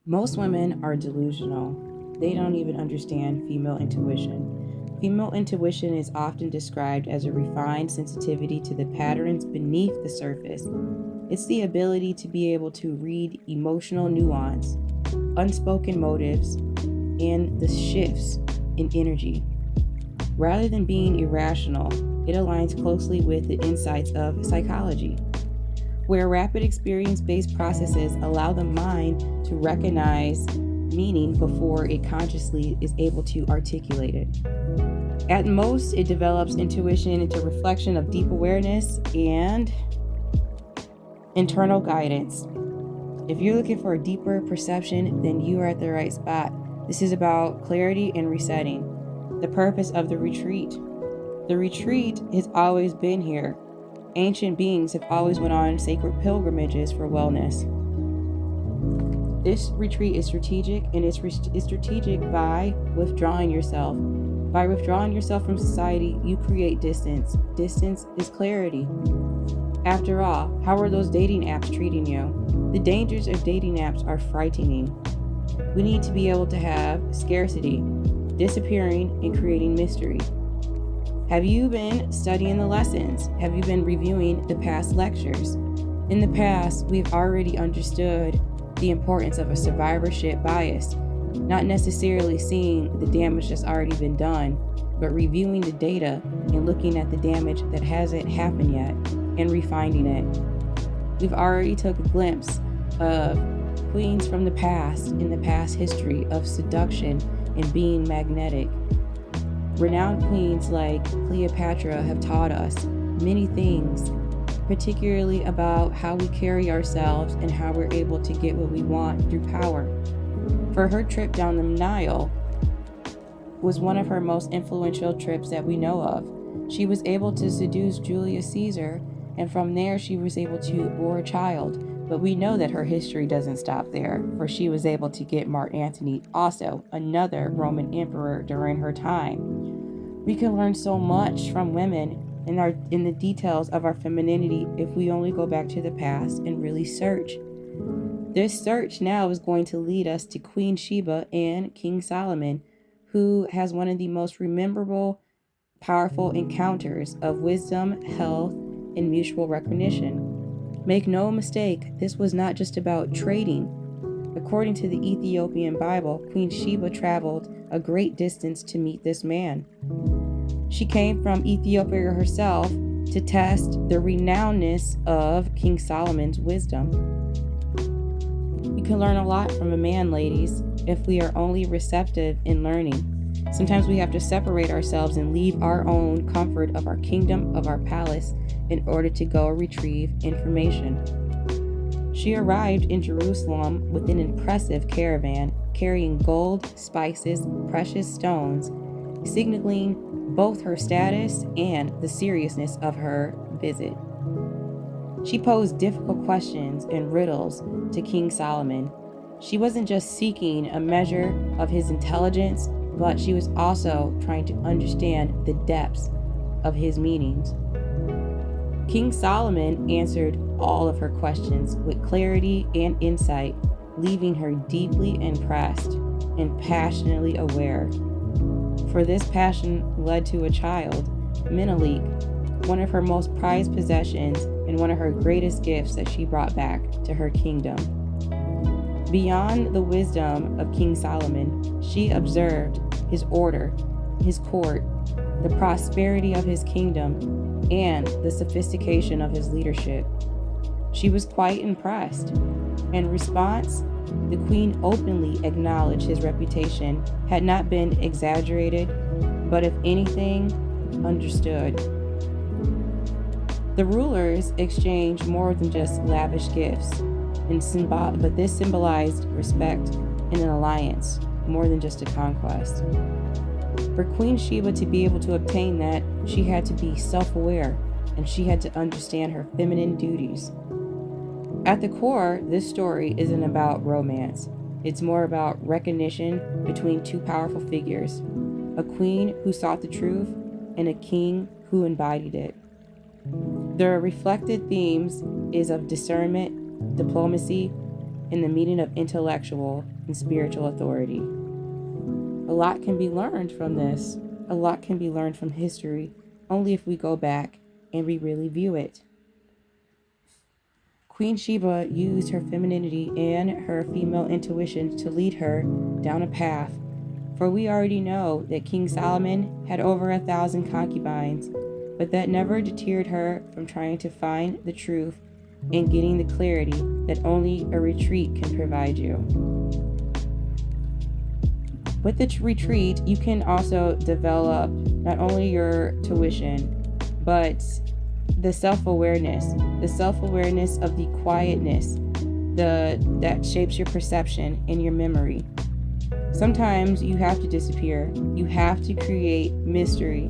Most women are delusional. They don't even understand female intuition. Female intuition is often described as a refined sensitivity to the patterns beneath the surface. It's the ability to be able to read emotional nuance, unspoken motives, and the shifts in energy. Rather than being irrational, it aligns closely with the insights of psychology, where rapid experience based processes allow the mind to recognize meaning before it consciously is able to articulate it. At most, it develops intuition into reflection of deep awareness and internal guidance. If you're looking for a deeper perception, then you are at the right spot. This is about clarity and resetting. The purpose of the retreat. The retreat has always been here. Ancient beings have always went on sacred pilgrimages for wellness. This retreat is strategic, and it's strategic by withdrawing yourself. By withdrawing yourself from society, you create distance. Distance is clarity. After all, how are those dating apps treating you? The dangers of dating apps are frightening. We need to be able to have scarcity, disappearing, and creating mystery. Have you been studying the lessons? Have you been reviewing the past lectures? In the past, we've already understood the importance of a survivorship bias, not necessarily seeing the damage that's already been done, but reviewing the data and looking at the damage that hasn't happened yet and refining it. We've already took a glimpse of queens from the past in the past history of seduction and being magnetic. Renowned queens like Cleopatra have taught us many things, particularly about how we carry ourselves and how we're able to get what we want through power. For her trip down the Nile was one of her most influential trips that we know of. She was able to seduce Julius Caesar, and from there she was able to bore a child. But we know that her history doesn't stop there, for she was able to get Mark Antony, also another Roman emperor during her time. We can learn so much from women in the details of our femininity if we only go back to the past and really search. This search now is going to lead us to Queen Sheba and King Solomon, who has one of the most memorable, powerful encounters of wisdom, health, and mutual recognition. Make no mistake, this was not just about trading. According to the Ethiopian Bible, Queen Sheba traveled a great distance to meet this man. She came from Ethiopia herself to test the renownedness of King Solomon's wisdom. We can learn a lot from a man, ladies, if we are only receptive in learning. Sometimes we have to separate ourselves and leave our own comfort of our kingdom, of our palace, in order to go retrieve information. She arrived in Jerusalem with an impressive caravan carrying gold, spices, precious stones, signaling both her status and the seriousness of her visit. She posed difficult questions and riddles to King Solomon. She wasn't just seeking a measure of his intelligence, but she was also trying to understand the depths of his meanings. King Solomon answered all of her questions with clarity and insight, leaving her deeply impressed and passionately aware. For this passion led to a child, Menelik, one of her most prized possessions and one of her greatest gifts that she brought back to her kingdom. Beyond the wisdom of King Solomon, she observed his order, his court, the prosperity of his kingdom, and the sophistication of his leadership. She was quite impressed. In response, the queen openly acknowledged his reputation had not been exaggerated, but if anything, understood. The rulers exchanged more than just lavish gifts, but this symbolized respect and an alliance, more than just a conquest. For Queen Sheba to be able to obtain that, she had to be self-aware, and she had to understand her feminine duties. At the core, this story isn't about romance. It's more about recognition between two powerful figures, a queen who sought the truth and a king who embodied it. The reflected themes is of discernment, diplomacy, in the meeting of intellectual and spiritual authority. A lot can be learned from this. A lot can be learned from history, only if we go back and we really view it. Queen Sheba used her femininity and her female intuition to lead her down a path, for we already know that King Solomon had over 1,000 concubines, but that never deterred her from trying to find the truth and getting the clarity that only a retreat can provide you. With the retreat, you can also develop not only your tuition, but the self-awareness of the quietness that shapes your perception and your memory. Sometimes you have to disappear. You have to create mystery.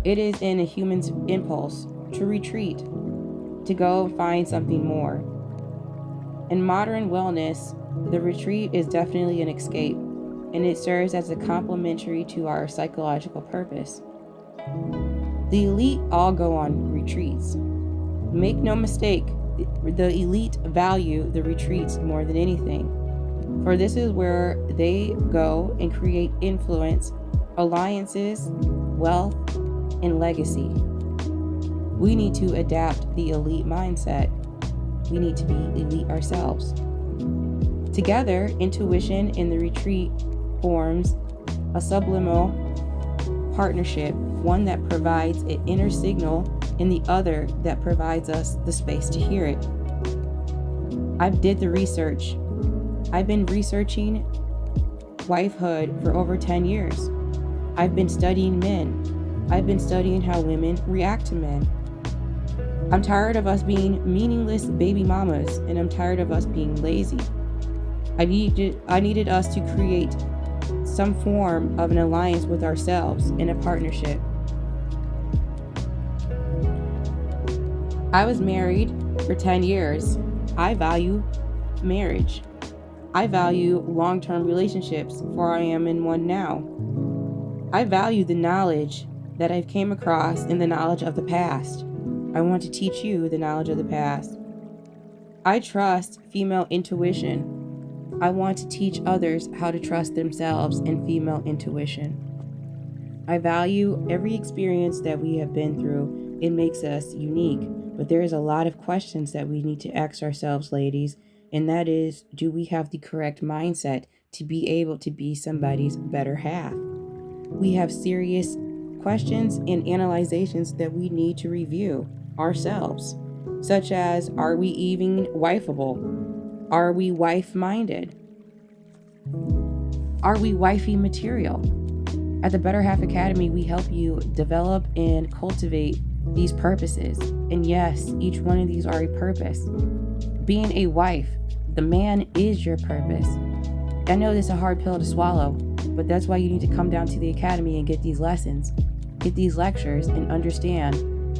It is in a human's impulse to retreat, to go find something more. In modern wellness, the retreat is definitely an escape, and it serves as a complementary to our psychological purpose. The elite all go on retreats. Make no mistake, the elite value the retreats more than anything, for this is where they go and create influence, alliances, wealth, and legacy. We need to adapt the elite mindset. We need to be elite ourselves. Together, intuition in the retreat forms a subliminal partnership, one that provides an inner signal and the other that provides us the space to hear it. I've did the research. I've been researching wifehood for over 10 years. I've been studying men. I've been studying how women react to men. I'm tired of us being meaningless baby mamas, and I'm tired of us being lazy. I needed us to create some form of an alliance with ourselves in a partnership. I was married for 10 years. I value marriage. I value long-term relationships, for I am in one now. I value the knowledge that I've came across and the knowledge of the past. I want to teach you the knowledge of the past. I trust female intuition. I want to teach others how to trust themselves in female intuition. I value every experience that we have been through. It makes us unique, but there is a lot of questions that we need to ask ourselves, ladies, and that is, do we have the correct mindset to be able to be somebody's better half? We have serious questions and analyzations that we need to review ourselves, such as, are we even wifeable? Are we wife-minded? Are we wifey material? At the Better Half Academy, we help you develop and cultivate these purposes. And yes, each one of these are a purpose. Being a wife, the man is your purpose. I know this is a hard pill to swallow, but that's why you need to come down to the academy and get these lessons, get these lectures, and understand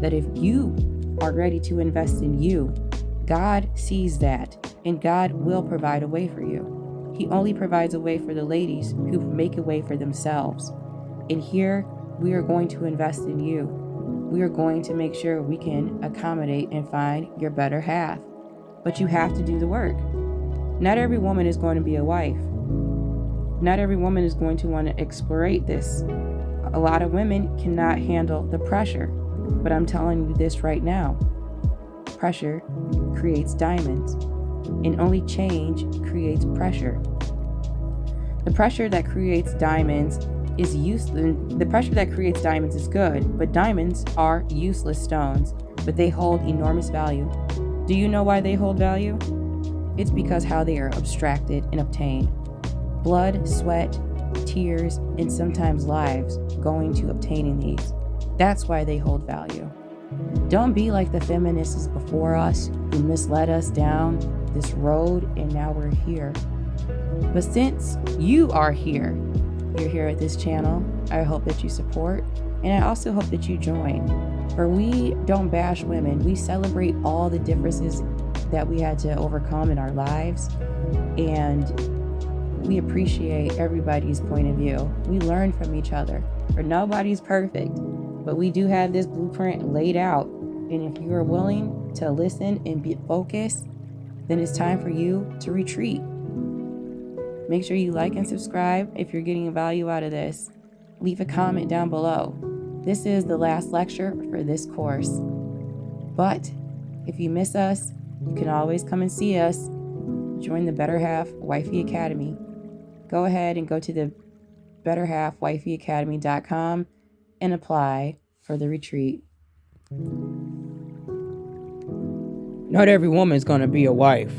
that if you are ready to invest in you, God sees that, and God will provide a way for you. He only provides a way for the ladies who make a way for themselves. And here, we are going to invest in you. We are going to make sure we can accommodate and find your better half. But you have to do the work. Not every woman is going to be a wife. Not every woman is going to want to exploit this. A lot of women cannot handle the pressure. But I'm telling you this right now. Pressure creates diamonds, and only change creates pressure. The pressure that creates diamonds is useless. The pressure that creates diamonds is good, but diamonds are useless stones, but they hold enormous value. Do you know why they hold value? It's because how they are abstracted and obtained. Blood, sweat, tears, and sometimes lives going to obtaining these. That's why they hold value. Don't be like the feminists before us who misled us down this road, and now we're here. But since you are here, you're here at this channel, I hope that you support, and I also hope that you join. For we don't bash women, we celebrate all the differences that we had to overcome in our lives, and we appreciate everybody's point of view. We learn from each other, for nobody's perfect. But we do have this blueprint laid out. And if you are willing to listen and be focused, then it's time for you to retreat. Make sure you like and subscribe if you're getting value out of this. Leave a comment down below. This is the last lecture for this course. But if you miss us, you can always come and see us. Join the Better Half Wifey Academy. Go ahead and go to the betterhalfwifeyacademy.com and apply for the retreat. Not every woman's going to be a wife.